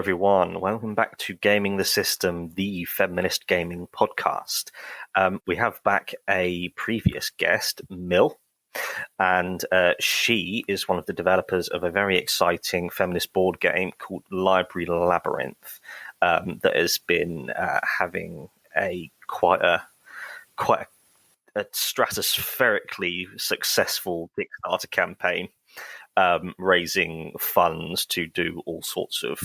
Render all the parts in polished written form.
everyone. Welcome back to Gaming the System, the Feminist gaming podcast. We have back a previous guest, Mill, and she is one of the developers of a very exciting feminist board game called Library Labyrinth that has been having quite a stratospherically successful Kickstarter campaign. Raising funds to do all sorts of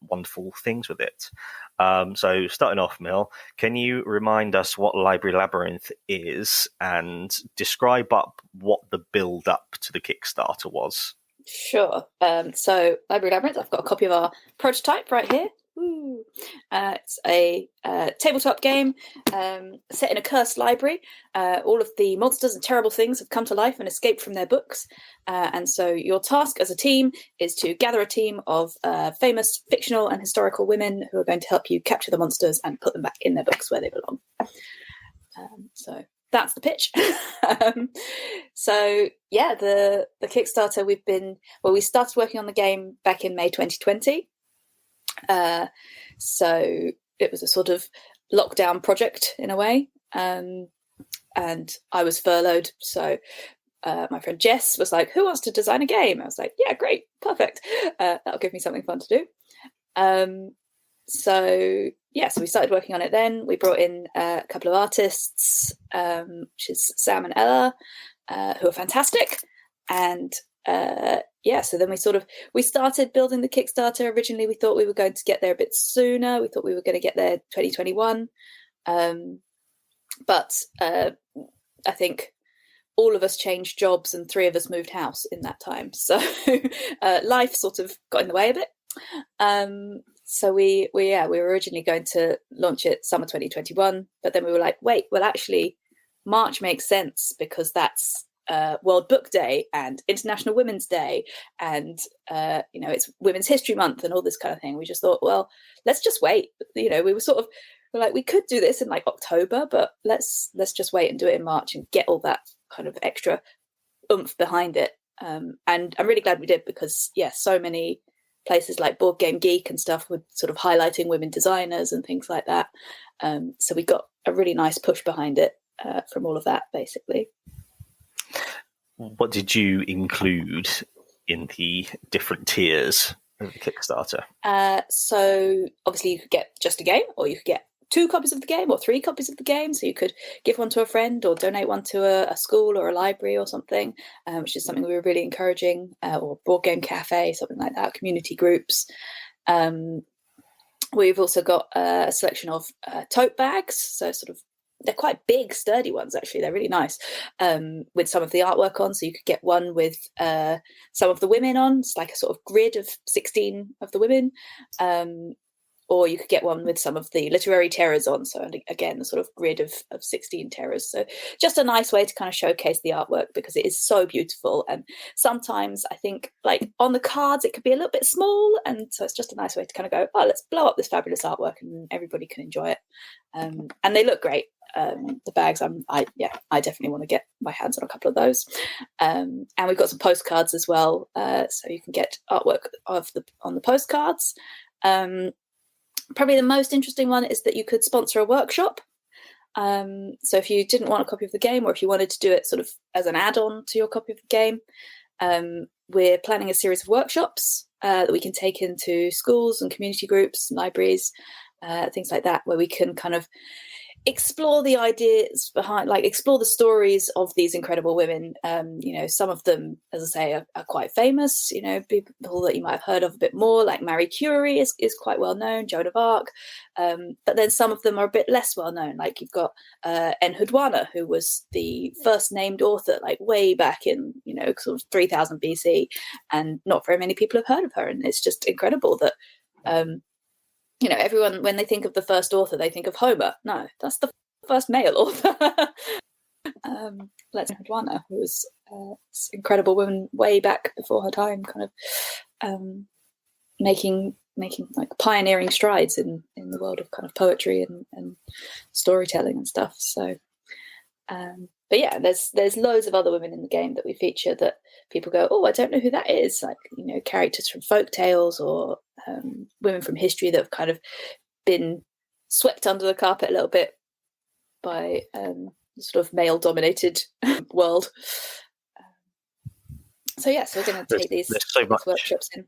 wonderful things with it. So starting off, Mill, can you remind us what Library Labyrinth is and describe up what the build-up to the Kickstarter was? Sure. So Library Labyrinth, I've got a copy of our prototype right here. It's a tabletop game set in a cursed library. All of the monsters and terrible things have come to life and escaped from their books. And so your task as a team is to gather a team of famous fictional and historical women who are going to help you capture the monsters and put them back in their books where they belong. So that's the pitch. So yeah, the Kickstarter, we started working on the game back in May 2020. So it was a sort of lockdown project in a way, and I was furloughed. So my friend Jess was like, "Who wants to design a game?" I was like, "Yeah, great, perfect. That'll give me something fun to do." So we started working on it. Then we brought in a couple of artists, which is Sam and Ella, who are fantastic, and so then we started building the Kickstarter. Originally, we thought we were going to get there a bit sooner. We thought we were going to get there 2021. But I think all of us changed jobs and 3 of us moved house in that time. So life sort of got in the way a bit. So we were originally going to launch it summer 2021, but then we were like, wait, well, actually, March makes sense because that's World Book Day and International Women's Day, and it's Women's History Month and all this kind of thing. We just thought, well, let's just wait. We were like, we could do this in like October, but let's just wait and do it in March and get all that kind of extra oomph behind it. And I'm really glad we did because so many places like Board Game Geek and stuff were sort of highlighting women designers and things like that. So we got a really nice push behind it from all of that, basically. What did you include in the different tiers of the Kickstarter? So obviously you could get just a game, or you could get 2 copies of the game or 3 copies of the game. So you could give one to a friend or donate one to a school or a library or something, which is something we were really encouraging, or Board Game Cafe, something like that, community groups. We've also got a selection of tote bags, so sort of they're quite big, sturdy ones, actually. They're really nice, with some of the artwork on. So you could get one with some of the women on. It's like a sort of grid of 16 of the women. Or you could get one with some of the literary terrors on. So again, a sort of grid of 16 terrors. So just a nice way to kind of showcase the artwork because it is so beautiful. And sometimes I think like on the cards, it could be a little bit small. And so it's just a nice way to kind of go, oh, let's blow up this fabulous artwork and everybody can enjoy it. And they look great. The bags, I definitely want to get my hands on a couple of those. And we've got some postcards as well. So you can get artwork on the postcards. Probably the most interesting one is that you could sponsor a workshop. So if you didn't want a copy of the game, or if you wanted to do it sort of as an add-on to your copy of the game, we're planning a series of workshops that we can take into schools and community groups, libraries, things like that, where we can kind of explore the ideas behind, like explore the stories of these incredible women. Some of them, as I say, are quite famous, people that you might have heard of a bit more, like Marie Curie is quite well known, Joan of Arc. But then some of them are a bit less well known, like you've got Enheduanna, who was the first named author, like way back in, sort of 3000 BC. And not very many people have heard of her. And it's just incredible that, everyone, when they think of the first author, they think of Homer. No, that's the first male author. Enheduanna, who was this incredible woman way back before her time, kind of making like pioneering strides in the world of kind of poetry and storytelling and stuff. So but yeah, there's loads of other women in the game that we feature that people go, oh, I don't know who that is. Like, you know, characters from folk tales or women from history that have kind of been swept under the carpet a little bit by sort of male-dominated world. So yeah, so we're going to take these workshops in.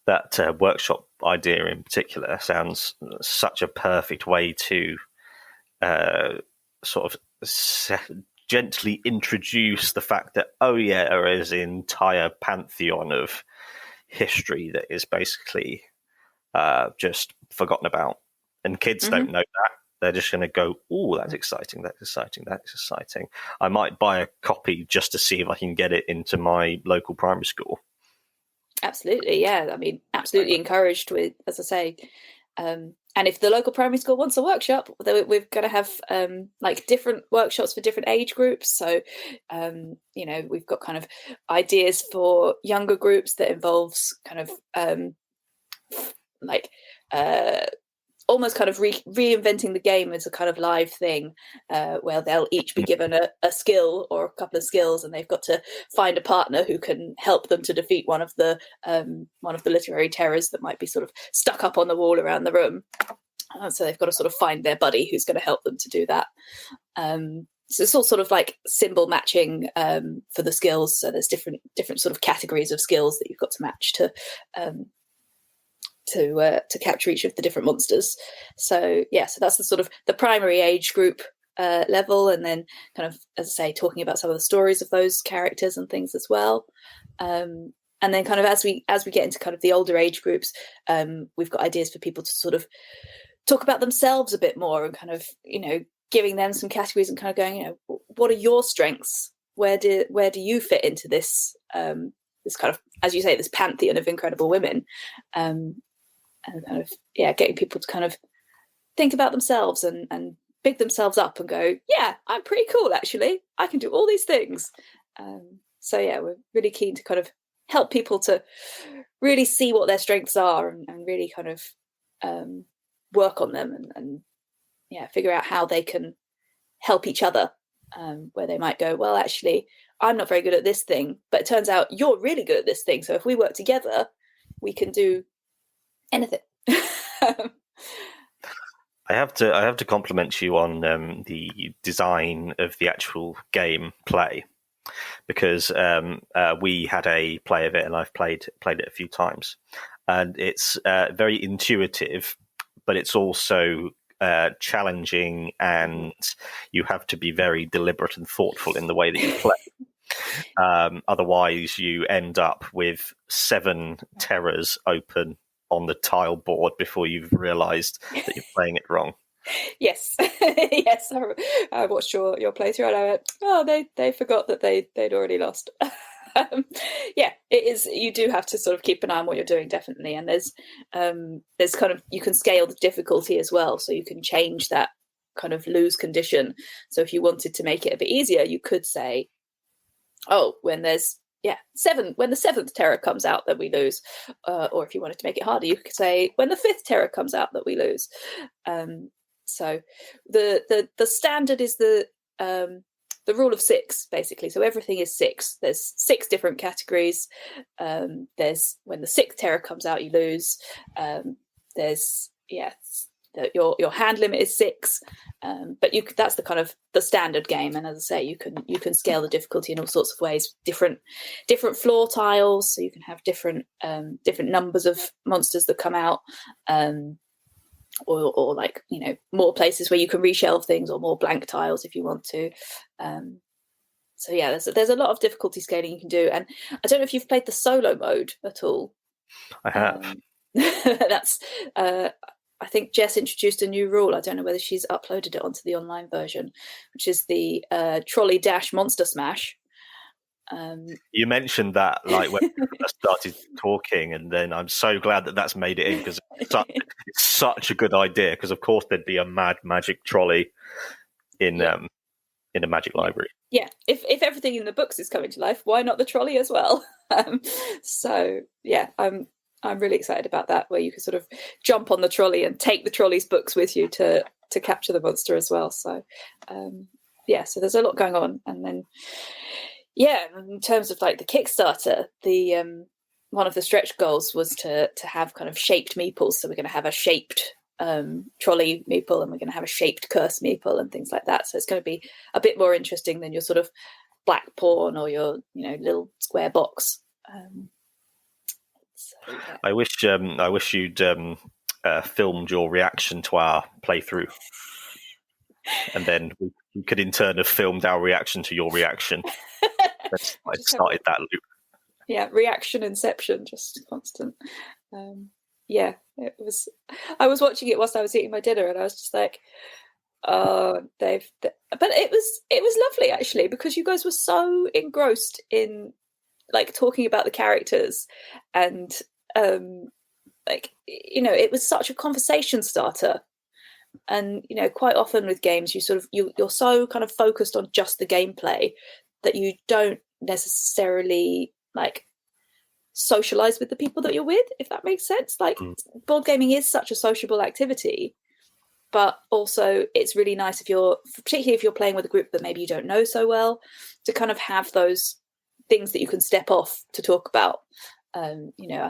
That workshop idea in particular sounds such a perfect way to sort of gently introduce the fact that, oh yeah, there is an entire pantheon of history that is basically just forgotten about. And kids don't know that. They're just going to go, oh, that's exciting, that's exciting, that's exciting. I might buy a copy just to see if I can get it into my local primary school. Absolutely, yeah. I mean, absolutely encouraged with, as I say, and if the local primary school wants a workshop, we're going to have like different workshops for different age groups. So, you know, we've got kind of ideas for younger groups that involves kind of like almost kind of reinventing the game as a kind of live thing, where they'll each be given a skill or a couple of skills, and they've got to find a partner who can help them to defeat one of the literary terrors that might be sort of stuck up on the wall around the room. So they've got to sort of find their buddy who's going to help them to do that. So it's all sort of like symbol matching for the skills. So there's different sort of categories of skills that you've got to match to capture each of the different monsters. So yeah, so that's the sort of the primary age group level, and then kind of, as I say, talking about some of the stories of those characters and things as well. And then kind of as we get into kind of the older age groups, we've got ideas for people to sort of talk about themselves a bit more and kind of, you know, giving them some categories and kind of going, you know, what are your strengths? Where do you fit into this this kind of, as you say, this pantheon of incredible women? And kind of, yeah, getting people to kind of think about themselves and big themselves up and go, yeah, I'm pretty cool, actually. I can do all these things. So, yeah, we're really keen to kind of help people to really see what their strengths are and really kind of work on them and, yeah, figure out how they can help each other, where they might go, well, actually, I'm not very good at this thing, but it turns out you're really good at this thing. So if we work together, we can do anything. I have to compliment you on the design of the actual game play, because we had a play of it and I've played it a few times, and it's very intuitive, but it's also challenging, and you have to be very deliberate and thoughtful in the way that you play. Otherwise, you end up with 7 terrors open on the tile board before you've realised that you're playing it wrong. Yes, yes. I watched your playthrough and I went, oh, they forgot that they'd already lost. Yeah, it is. You do have to sort of keep an eye on what you're doing, definitely. And there's kind of, you can scale the difficulty as well, so you can change that kind of lose condition. So if you wanted to make it a bit easier, you could say, oh, when the 7th terror comes out, that we lose. Or if you wanted to make it harder, you could say when the 5th terror comes out, that we lose. So the standard is the rule of 6, basically. So everything is 6. There's 6 different categories. There's when the 6th terror comes out, you lose. There's your hand limit is 6, but that's the kind of the standard game. And as I say, you can scale the difficulty in all sorts of ways. Different floor tiles, so you can have different numbers of monsters that come out, or like, you know, more places where you can reshelve things, or more blank tiles if you want to. So yeah, there's a lot of difficulty scaling you can do. And I don't know if you've played the solo mode at all. I have. That's I think Jess introduced a new rule. I don't know whether she's uploaded it onto the online version, which is the trolley dash monster smash. You mentioned that like when we first started talking, and then I'm so glad that that's made it in, because it's such a good idea. Because of course there'd be a mad magic trolley in a magic library. Yeah, if everything in the books is coming to life, why not the trolley as well? So yeah, I'm really excited about that, where you can sort of jump on the trolley and take the trolley's books with you to capture the monster as well. So so there's a lot going on. And then in terms of like the Kickstarter, the one of the stretch goals was to have kind of shaped meeples. So we're going to have a shaped trolley meeple, and we're going to have a shaped curse meeple and things like that. So it's going to be a bit more interesting than your sort of black pawn or your little square box. I wish you'd filmed your reaction to our playthrough, and then we could in turn have filmed our reaction to your reaction. I started that loop. Yeah, reaction inception, just constant. It was. I was watching it whilst I was eating my dinner, and I was just like, "Oh, Dave!" But it was lovely actually, because you guys were so engrossed in like talking about the characters, and it was such a conversation starter. And quite often with games, you're so kind of focused on just the gameplay that you don't necessarily like socialize with the people that you're with, if that makes sense. Like board gaming is such a sociable activity, but also it's really nice particularly if you're playing with a group that maybe you don't know so well, to kind of have those things that you can step off to talk about. I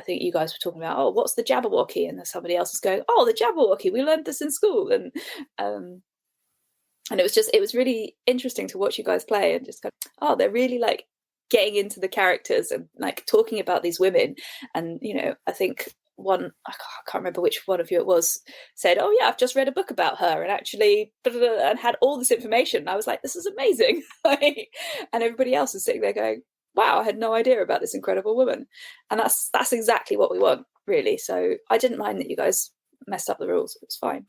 think you guys were talking about, oh, what's the Jabberwocky? And then somebody else is going, oh, the Jabberwocky, we learned this in school. And it was really interesting to watch you guys play and just go, oh, they're really like getting into the characters and like talking about these women. And I think I can't remember which one of you it was, said, oh yeah, I've just read a book about her and actually and had all this information. And I was like, this is amazing. And everybody else is sitting there going, wow, I had no idea about this incredible woman. And that's exactly what we want, really. So I didn't mind that you guys messed up the rules. It was fine.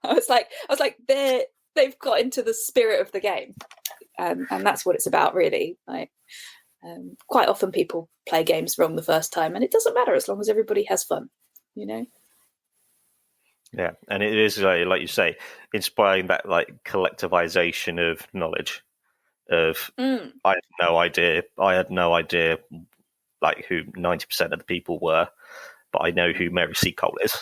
I was like they've got into the spirit of the game. And that's what it's about, really. Like, quite often people play games wrong the first time, and it doesn't matter as long as everybody has fun, Yeah, and it is like you say, inspiring that like collectivization of knowledge. I had no idea like who 90% of the people were, but I know who Mary Seacole is.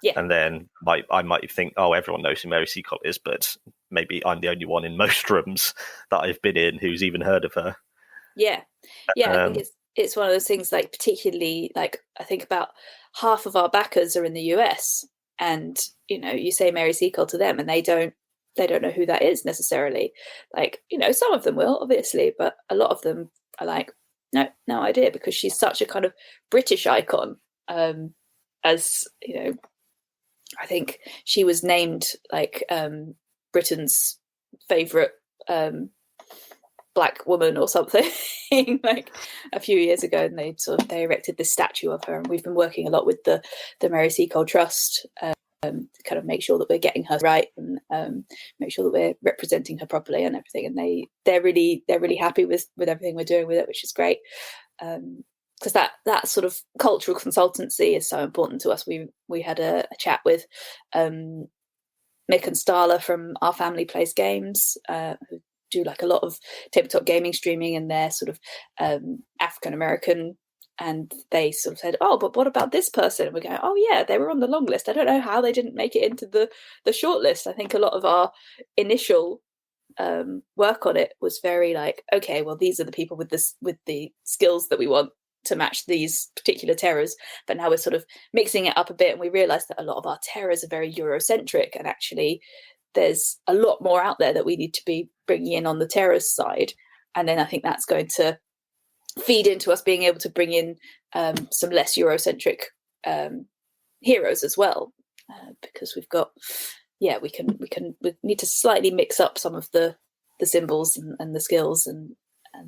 Yeah. And then I might think, oh, everyone knows who Mary Seacole is, but maybe I'm the only one in most rooms that I've been in who's even heard of her. Yeah. I think it's one of those things, like particularly like I think about half of our backers are in the US, and you say Mary Seacole to them and they don't know who that is necessarily. Like, some of them will, obviously, but a lot of them are like, no idea, because she's such a kind of British icon. As I think she was named like Britain's favourite black woman or something like a few years ago, and they erected this statue of her, and we've been working a lot with the Mary Seacole Trust to kind of make sure that we're getting her right, and make sure that we're representing her properly and everything. And they're really happy with everything we're doing with it, which is great. Because that sort of cultural consultancy is so important to us. We had a chat with Mick and Starla from Our Family Plays Games, who do like a lot of tabletop gaming streaming, and they're sort of African American. And they sort of said, oh, but what about this person? And we're going, oh yeah, they were on the long list. I don't know how they didn't make it into the short list. I think a lot of our initial work on it was very like, okay, well, these are the people with the skills that we want to match these particular terrors. But now we're sort of mixing it up a bit, and we realise that a lot of our terrors are very Eurocentric, and actually there's a lot more out there that we need to be bringing in on the terrorist side. And then I think that's going to feed into us being able to bring in some less Eurocentric heroes as well, because we've got we need to slightly mix up some of the symbols and the skills, and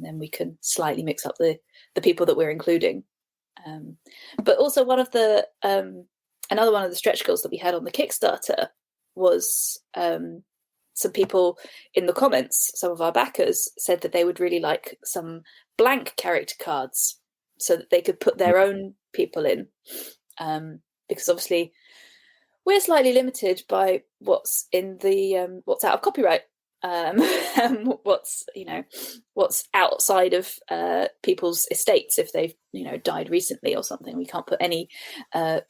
then we can slightly mix up the people that we're including. But also one of the another one of the stretch goals that we had on the Kickstarter was some people in the comments, some of our backers, said that they would really like some blank character cards so that they could put their own people in, because obviously we're slightly limited by what's in the what's out of copyright, what's outside of people's estates if they've died recently or something. We can't put any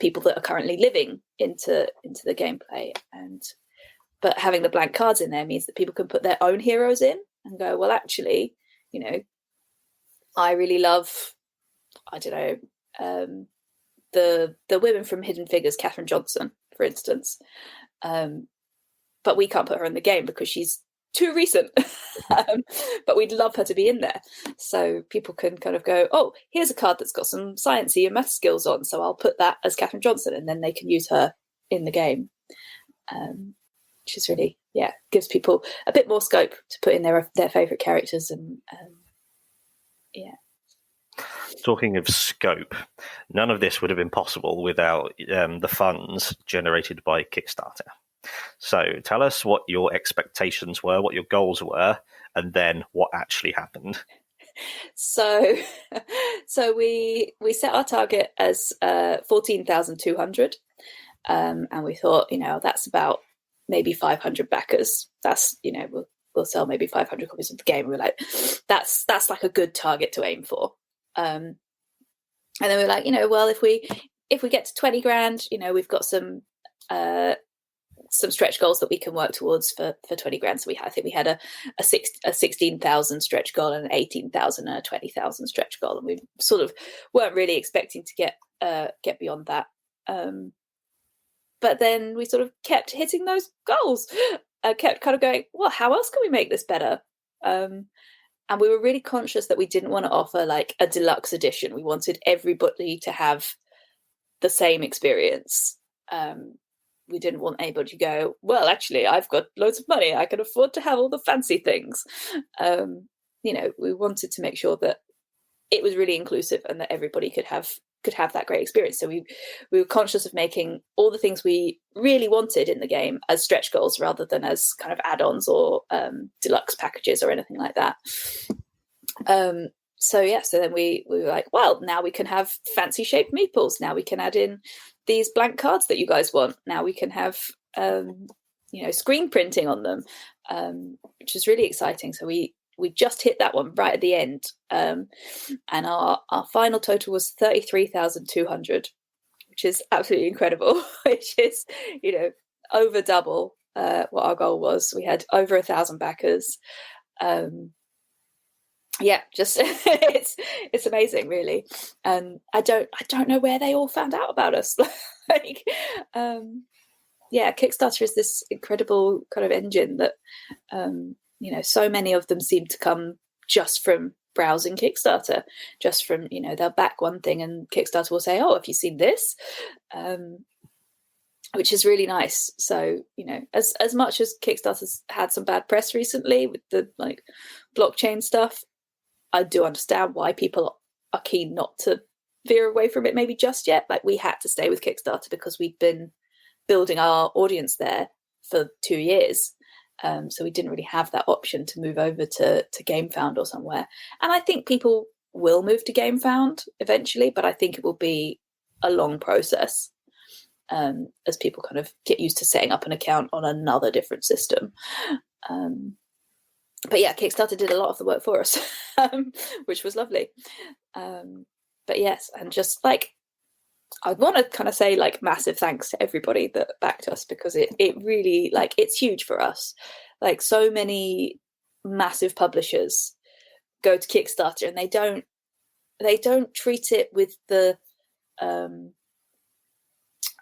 people that are currently living into the gameplay. And but having the blank cards in there means that people can put their own heroes in and go, well, actually, I really love, I don't know, the women from Hidden Figures, Catherine Johnson, for instance. But we can't put her in the game because she's too recent. But we'd love her to be in there. So people can kind of go, oh, here's a card that's got some sciencey and math skills on, so I'll put that as Catherine Johnson, and then they can use her in the game. Which is really, gives people a bit more scope to put in their favourite characters. And Talking of scope, none of this would have been possible without the funds generated by Kickstarter. So tell us what your expectations were, what your goals were, and then what actually happened. So we set our target as 14,200, and we thought, that's about maybe 500 backers. That's, we'll sell maybe 500 copies of the game. We're like, that's like a good target to aim for. And then we're like, well, if we get to 20 grand, we've got some stretch goals that we can work towards for 20 grand. So I think we had a 16,000 stretch goal and an 18,000 and a 20,000 stretch goal, and we sort of weren't really expecting to get beyond that. But then we sort of kept hitting those goals. Kept kind of going, well, how else can we make this better? And we were really conscious that we didn't want to offer like a deluxe edition. We wanted everybody to have the same experience. We didn't want anybody to go, well, actually, I've got loads of money, I can afford to have all the fancy things. We wanted to make sure that it was really inclusive and that everybody could have that great experience. So we were conscious of making all the things we really wanted in the game as stretch goals rather than as kind of add-ons or deluxe packages or anything like that. So then we were like, well, now we can have fancy shaped meeples. Now we can add in these blank cards that you guys want. Now we can have, screen printing on them, which is really exciting. So we just hit that one right at the end. And our final total was 33,200, which is absolutely incredible, which is, over double what our goal was. We had over 1,000 backers. Just it's amazing, really. I don't know where they all found out about us. Kickstarter is this incredible kind of engine that so many of them seem to come just from browsing Kickstarter, just from they'll back one thing and Kickstarter will say, oh, have you seen this? Which is really nice. So as much as Kickstarter's had some bad press recently with the like blockchain stuff, I do understand why people are keen not to veer away from it maybe just yet. Like, we had to stay with Kickstarter because we'd been building our audience there for 2 years. So we didn't really have that option to move over to GameFound or somewhere. And I think people will move to GameFound eventually, but I think it will be a long process as people kind of get used to setting up an account on another different system. But Kickstarter did a lot of the work for us, which was lovely. But yes, and just like, I want to kind of say like massive thanks to everybody that backed us, because it really, like, it's huge for us. Like, so many massive publishers go to Kickstarter and they don't treat it with the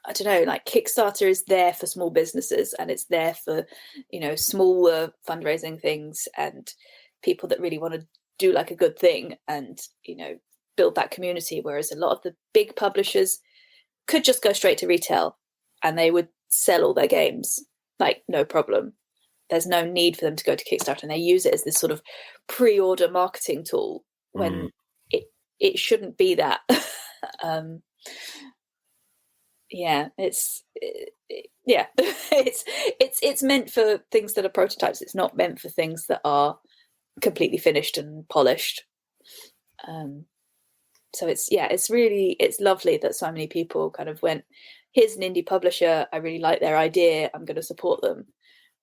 I don't know, like, Kickstarter is there for small businesses, and it's there for, smaller fundraising things and people that really want to do like a good thing and, build that community. Whereas a lot of the big publishers could just go straight to retail and they would sell all their games, like, no problem. There's no need for them to go to Kickstarter, and they use it as this sort of pre-order marketing tool when it shouldn't be that. It's meant for things that are prototypes. It's not meant for things that are completely finished and polished. So it's lovely that so many people kind of went, here's an indie publisher, I really like their idea, I'm going to support them,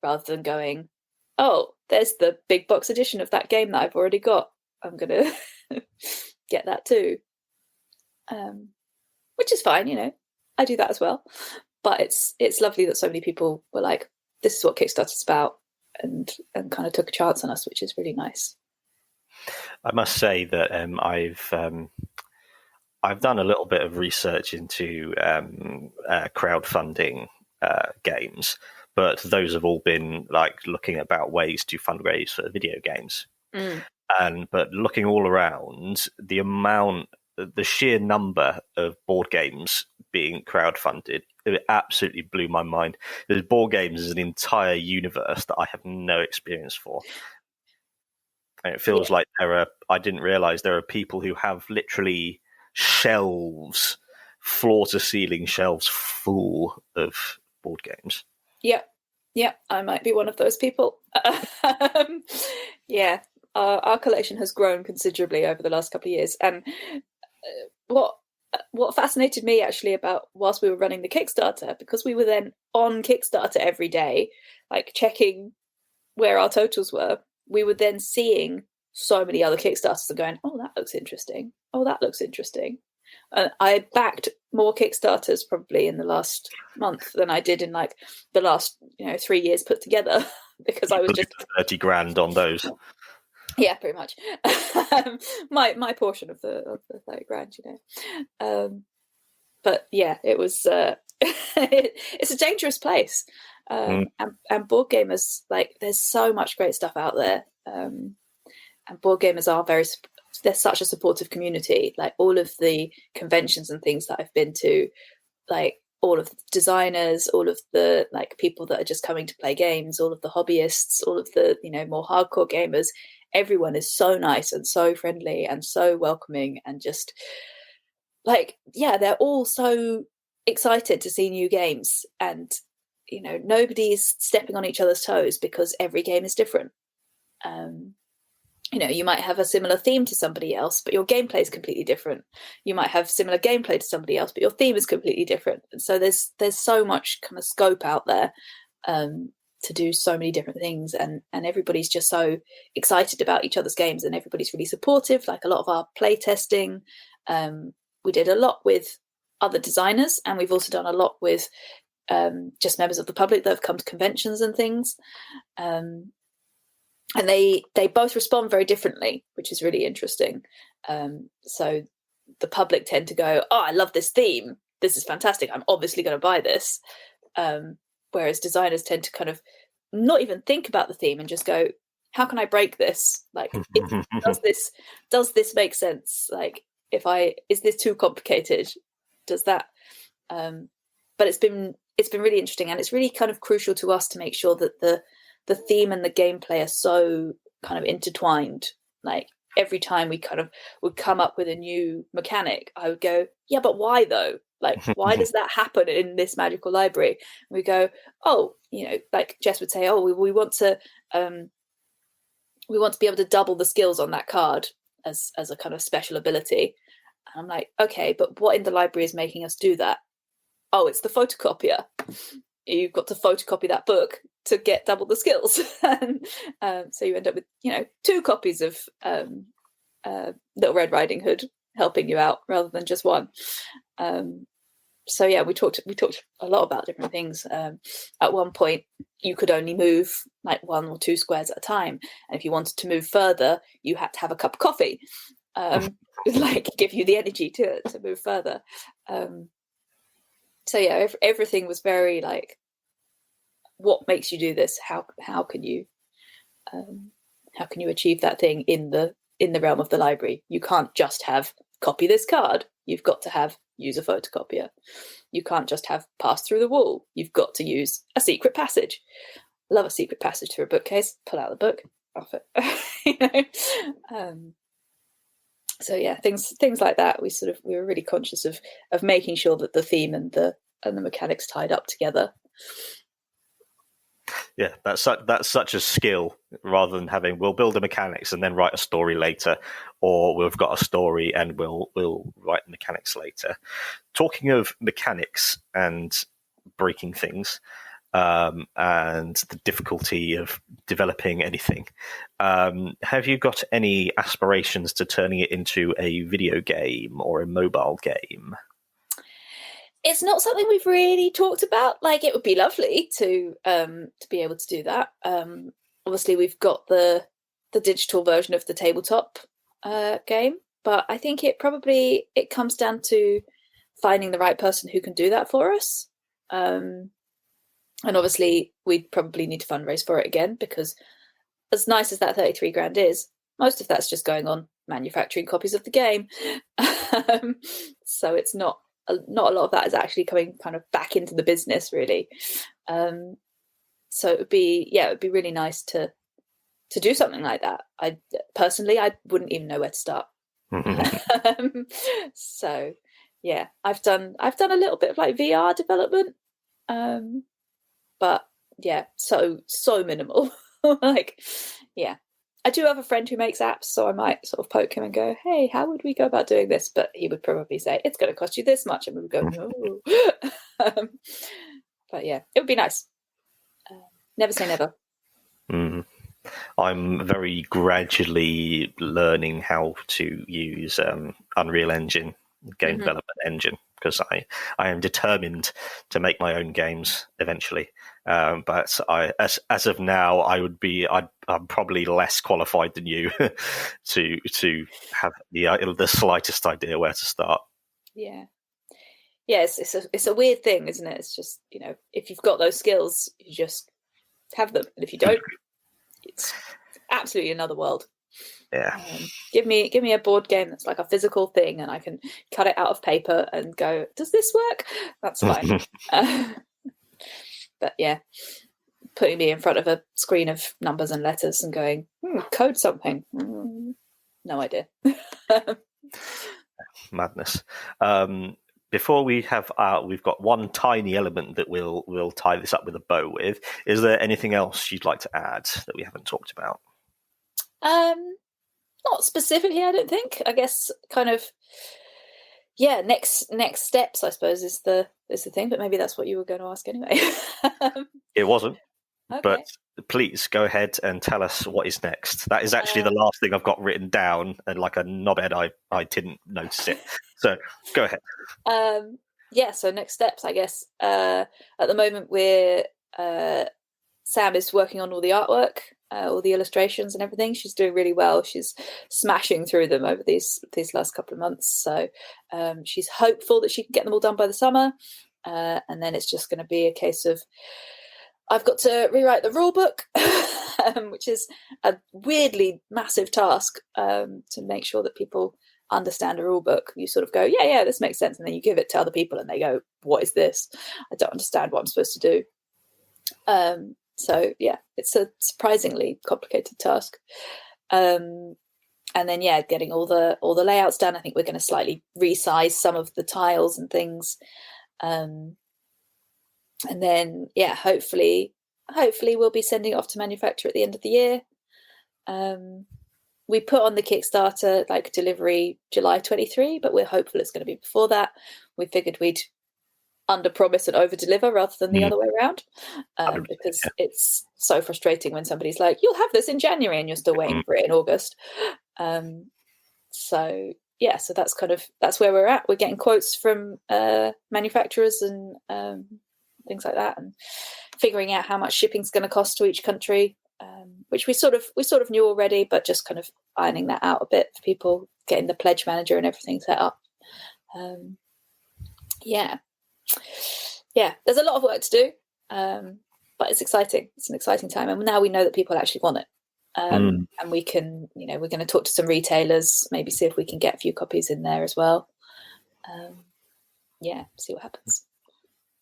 rather than going, oh, there's the big box edition of that game that I've already got, I'm going to get that too. Which is fine, I do that as well. But it's lovely that so many people were like, this is what Kickstarter's about, and kind of took a chance on us, which is really nice. I must say that I've done a little bit of research into crowdfunding games, but those have all been like looking about ways to fundraise for video games. But looking all around, the sheer number of board games being crowdfunded, it absolutely blew my mind. There's board games as an entire universe that I have no experience for. And it feels like I didn't realize there are people who have literally shelves, floor to ceiling shelves full of board games. Yeah, I might be one of those people. Yeah, our collection has grown considerably over the last couple of years, and what fascinated me actually about whilst we were running the Kickstarter, because we were then on Kickstarter every day, like checking where our totals were, we were then seeing so many other Kickstarters and going, oh, that looks interesting. Oh, that looks interesting. I backed more Kickstarters probably in the last month than I did in like the last 3 years put together, because I was just 30 grand on those. Yeah, pretty much. My portion of the 30 grand, but yeah, it was it's a dangerous place, and board gamers, like, there's so much great stuff out there, and board gamers are they're such a supportive community. Like, all of the conventions and things that I've been to, like all of the designers, all of the like people that are just coming to play games, all of the hobbyists, all of the more hardcore gamers, everyone is so nice and so friendly and so welcoming, and just like, yeah, they're all so excited to see new games, and nobody's stepping on each other's toes because every game is different. You might have a similar theme to somebody else, but your gameplay is completely different. You might have similar gameplay to somebody else, but your theme is completely different. And so there's so much kind of scope out there to do so many different things, and everybody's just so excited about each other's games, and everybody's really supportive. Like, a lot of our play testing, we did a lot with other designers, and we've also done a lot with just members of the public that have come to conventions and things. And they both respond very differently, which is really interesting. So the public tend to go, oh, I love this theme. This is fantastic. I'm obviously going to buy this. Whereas designers tend to kind of not even think about the theme and just go, how can I break this? Like, does this make sense? Like, is this too complicated? Does that? But it's been really interesting, and it's really kind of crucial to us to make sure that the theme and the gameplay are so kind of intertwined. Like, every time we kind of would come up with a new mechanic, I would go, yeah, but why though? Like, why does that happen in this magical library? And we go, oh, like Jess would say, oh, we want to be able to double the skills on that card as a kind of special ability. And I'm like, okay, but what in the library is making us do that? Oh, it's the photocopier. You've got to photocopy that book to get double the skills. And so you end up with 2 copies of Little Red Riding Hood helping you out rather than just one. So yeah, we talked a lot about different things. At one point, you could only move like 1 or 2 squares at a time, and if you wanted to move further, you had to have a cup of coffee, like give you the energy to move further. So yeah, everything was very like, what makes you do this? How can you achieve that thing in the realm of the library? You can't just have copy this card. You've got to use a photocopier. You can't just have pass through the wall. You've got to use a secret passage. Love a secret passage through a bookcase. Pull out the book, off it. So yeah, things like that. We were really conscious of making sure that the theme and the mechanics tied up together. Yeah, that's such a skill, rather than having, we'll build the mechanics and then write a story later, or we've got a story and we'll write the mechanics later. Talking of mechanics and breaking things, and the difficulty of developing anything, have you got any aspirations to turning it into a video game or a mobile game? It's not something we've really talked about. Like, it would be lovely to be able to do that. Obviously, we've got the digital version of the tabletop game, but I think it comes down to finding the right person who can do that for us. And obviously, we'd probably need to fundraise for it again, because as nice as that 33 grand is, most of that's just going on manufacturing copies of the game. So it's not a lot of that is actually coming kind of back into the business, really. So it would be really nice to do something like that. I wouldn't even know where to start. So yeah, I've done a little bit of like VR development, but yeah, so minimal. Like, yeah, I do have a friend who makes apps, so I might sort of poke him and go, hey, how would we go about doing this? But he would probably say, it's going to cost you this much. And we would go, no. But yeah, it would be nice. Never say never. I'm very gradually learning how to use Unreal Engine, game development engine, because I am determined to make my own games eventually. But as of now, I'm probably less qualified than you to have the slightest idea where to start. Yeah. Yes, it's a weird thing, isn't it? It's just, if you've got those skills, you just have them, and if you don't, it's absolutely another world. Yeah. Give me a board game that's like a physical thing, and I can cut it out of paper and go, does this work? That's fine. But yeah, putting me in front of a screen of numbers and letters and going, code something. No idea. Madness. Before we have we've got one tiny element that we'll tie this up with a bow with. Is there anything else you'd like to add that we haven't talked about? Not specifically, I don't think. I guess kind of, yeah, next steps, I suppose, is the thing, but maybe that's what you were going to ask anyway. It wasn't. Okay. But please go ahead and tell us what is next. That is actually the last thing I've got written down, and like a knobhead, I didn't notice it. So go ahead. Yeah, so next steps, I guess. At the moment, Sam is working on all the artwork, all the illustrations and everything. She's doing really well. She's smashing through them over these last couple of months. So she's hopeful that she can get them all done by the summer. And then it's just going to be a case of, I've got to rewrite the rule book, which is a weirdly massive task, to make sure that people understand a rule book. You sort of go, yeah, this makes sense. And then you give it to other people and they go, what is this? I don't understand what I'm supposed to do. So yeah, it's a surprisingly complicated task. And then getting all the layouts done. I think we're going to slightly resize some of the tiles and things. And then hopefully we'll be sending it off to manufacture at the end of the year. We put on the Kickstarter like delivery July 23, but we're hopeful it's going to be before that. We figured we'd under promise and over deliver rather than the other way around, because it's so frustrating when somebody's like, you'll have this in January and you're still waiting for it in August. So that's where we're at. We're getting quotes from manufacturers and things like that, and figuring out how much shipping's going to cost to each country, which we sort of knew already, but just kind of ironing that out a bit for people, getting the pledge manager and everything set up. There's a lot of work to do, but it's exciting. It's an exciting time, and now we know that people actually want it, and we can, we're going to talk to some retailers, maybe see if we can get a few copies in there as well. See what happens.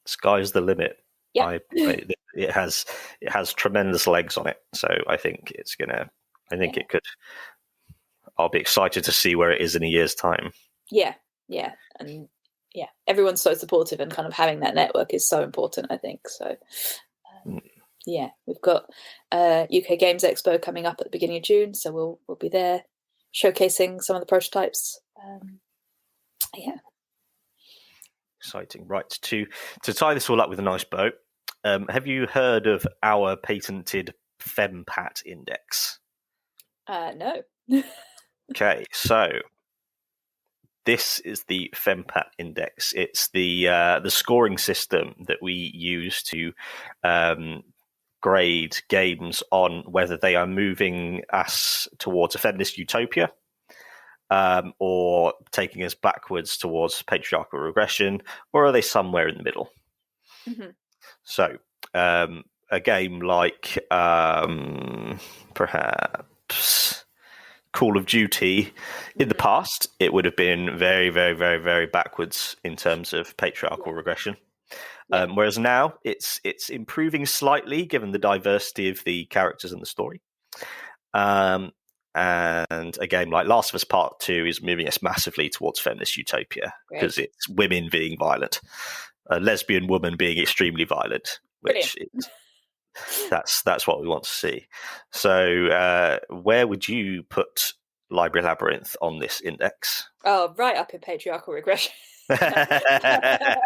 Sky's the limit. Yeah, it has tremendous legs on it, so I think it's gonna. I think it could. I'll be excited to see where it is in a year's time. Yeah, and everyone's so supportive, and kind of having that network is so important, I think. So, we've got UK Games Expo coming up at the beginning of June, so we'll be there showcasing some of the prototypes. Exciting. Right, to tie this all up with a nice bow, have you heard of our patented FemPat index? No. Okay, so this is the FemPat Index. It's the scoring system that we use to grade games on whether they are moving us towards a feminist utopia, or taking us backwards towards patriarchal regression, or are they somewhere in the middle? Mm-hmm. So a game like perhaps Call of Duty in the past, it would have been very, very, very, very backwards in terms of patriarchal regression. Whereas now it's improving slightly given the diversity of the characters in the story. And a game like Last of Us Part 2 is moving us massively towards feminist utopia because it's women being violent, a lesbian woman being extremely violent, which is, that's what we want to see. So where would you put Library Labyrinth on this index? Oh, right up in patriarchal regression. I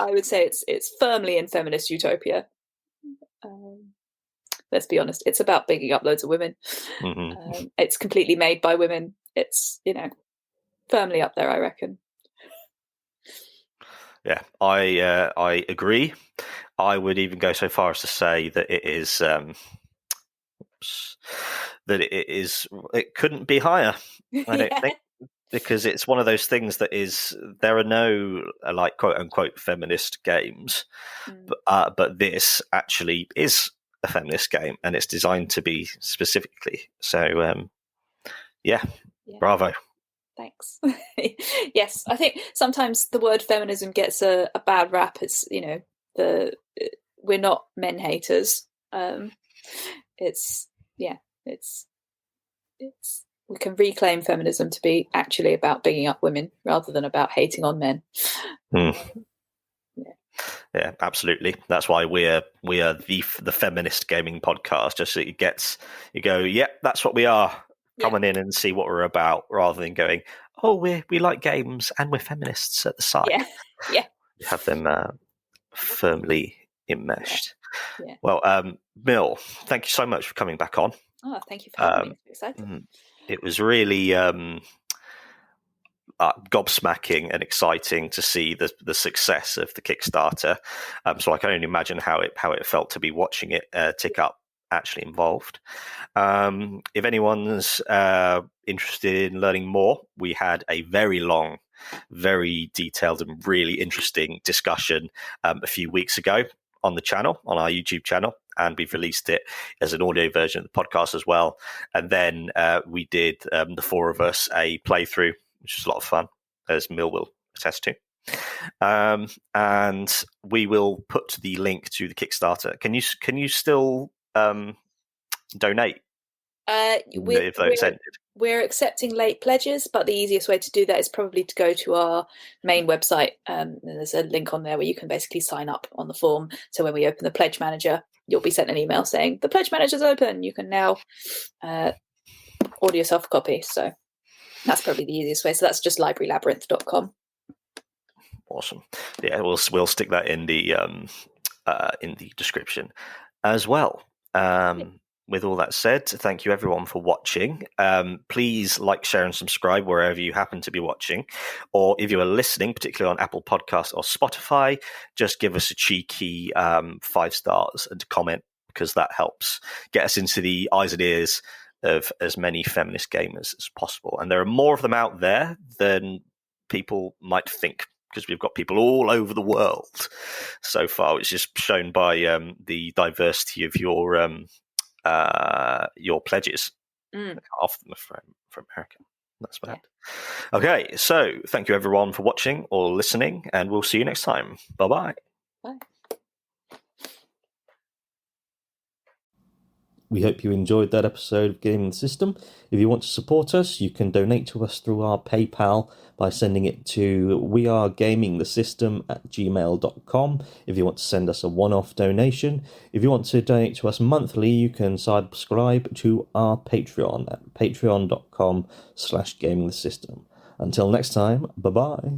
would say it's firmly in feminist utopia. Let's be honest, it's about bigging up loads of women. Mm-hmm. It's completely made by women. It's, firmly up there, I reckon. Yeah, I agree. I would even go so far as to say that it is it couldn't be higher. I don't think, because it's one of those things that is, there are no like quote unquote feminist games, but this actually is a feminist game, and it's designed to be specifically. So bravo. Thanks. Yes, I think sometimes the word feminism gets a bad rap. It's we're not men haters. It's we can reclaim feminism to be actually about bigging up women rather than about hating on men. Yeah, absolutely. That's why we are the feminist gaming podcast. Just so you go, that's what we are. Coming in and see what we're about, rather than going, oh, we like games and we're feminists at the side. Yeah. We have them firmly enmeshed. Yeah. Well, Mill, thank you so much for coming back on. Oh, thank you for having me. I'm excited. It was really gobsmacking and exciting to see the success of the Kickstarter. So I can only imagine how it felt to be watching it tick up, actually involved. If anyone's interested in learning more, we had a very long, very detailed and really interesting discussion a few weeks ago on the channel, on our YouTube channel, and we've released it as an audio version of the podcast as well. And then we did, the four of us, a playthrough, which was a lot of fun, as Mill will attest to. And we will put the link to the Kickstarter. Can you still donate if those ended? We're accepting late pledges, but the easiest way to do that is probably to go to our main website. There's a link on there where you can basically sign up on the form. So when we open the pledge manager, you'll be sent an email saying the pledge manager's open. You can now order yourself a copy. So that's probably the easiest way. So that's just librarylabyrinth.com. Awesome. Yeah, we'll stick that in the description as well. With all that said, thank you everyone for watching. Please like, share, and subscribe wherever you happen to be watching. Or if you are listening, particularly on Apple Podcasts or Spotify, just give us a cheeky 5 stars and a comment, because that helps get us into the eyes and ears of as many feminist gamers as possible. And there are more of them out there than people might think, because we've got people all over the world so far, which is shown by the diversity of your pledges. Half of them are from America. That's bad. Yeah. Okay, so thank you everyone for watching or listening, and we'll see you next time. Bye-bye. Bye. We hope you enjoyed that episode of Gaming the System. If you want to support us, you can donate to us through our PayPal by sending it to wearegamingthesystem@gmail.com if you want to send us a one-off donation. If you want to donate to us monthly, you can subscribe to our Patreon at patreon.com/gamingthesystem. Until next time, bye-bye.